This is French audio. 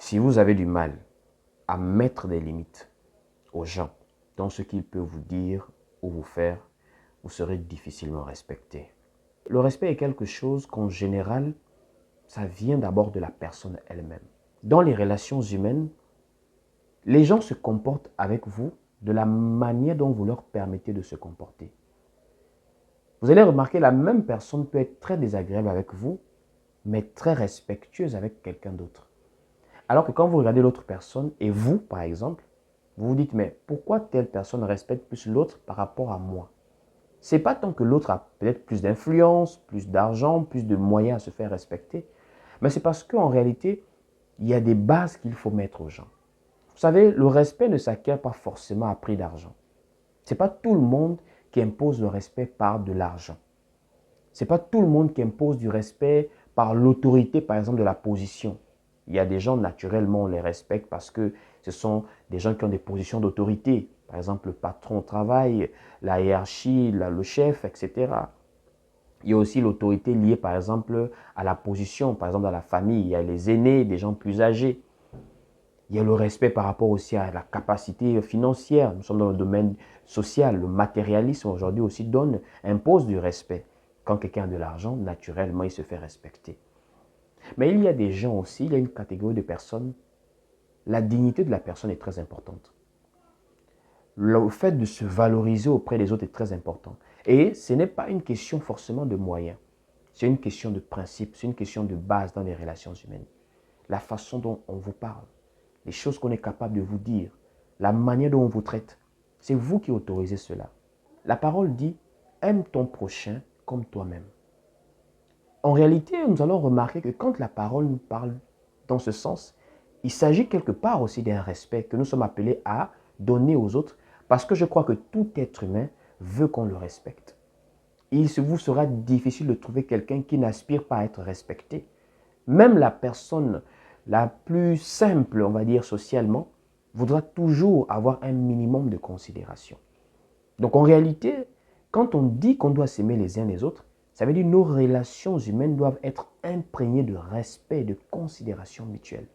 Si vous avez du mal à mettre des limites aux gens dans ce qu'ils peuvent vous dire ou vous faire, vous serez difficilement respecté. Le respect est quelque chose qu'en général, ça vient d'abord de la personne elle-même. Dans les relations humaines, les gens se comportent avec vous de la manière dont vous leur permettez de se comporter. Vous allez remarquer, la même personne peut être très désagréable avec vous, mais très respectueuse avec quelqu'un d'autre. Alors que quand vous regardez l'autre personne, et vous, par exemple, vous vous dites, mais pourquoi telle personne respecte plus l'autre par rapport à moi? C'est pas tant que l'autre a peut-être plus d'influence, plus d'argent, plus de moyens à se faire respecter, mais c'est parce qu'en réalité, il y a des bases qu'il faut mettre aux gens. Vous savez, le respect ne s'acquiert pas forcément à prix d'argent. Ce n'est pas tout le monde qui impose le respect par de l'argent. Ce n'est pas tout le monde qui impose du respect par l'autorité, par exemple, de la position. Il y a des gens, naturellement, on les respecte parce que ce sont des gens qui ont des positions d'autorité. Par exemple, le patron au travail, la hiérarchie, le chef, etc. Il y a aussi l'autorité liée, par exemple, à la position. Par exemple, dans la famille, il y a les aînés, des gens plus âgés. Il y a le respect par rapport aussi à la capacité financière. Nous sommes dans le domaine social. Le matérialisme aujourd'hui aussi impose du respect. Quand quelqu'un a de l'argent, naturellement, il se fait respecter. Mais il y a des gens aussi, il y a une catégorie de personnes, la dignité de la personne est très importante. Le fait de se valoriser auprès des autres est très important. Et ce n'est pas une question forcément de moyens. C'est une question de principe, c'est une question de base dans les relations humaines. La façon dont on vous parle, les choses qu'on est capable de vous dire, la manière dont on vous traite, c'est vous qui autorisez cela. La parole dit, aime ton prochain comme toi-même. En réalité, nous allons remarquer que quand la parole nous parle dans ce sens, il s'agit quelque part aussi d'un respect que nous sommes appelés à donner aux autres, parce que je crois que tout être humain veut qu'on le respecte. Il vous sera difficile de trouver quelqu'un qui n'aspire pas à être respecté. Même la personne la plus simple, on va dire socialement, voudra toujours avoir un minimum de considération. Donc en réalité, quand on dit qu'on doit s'aimer les uns les autres, ça veut dire que nos relations humaines doivent être imprégnées de respect et de considération mutuelle.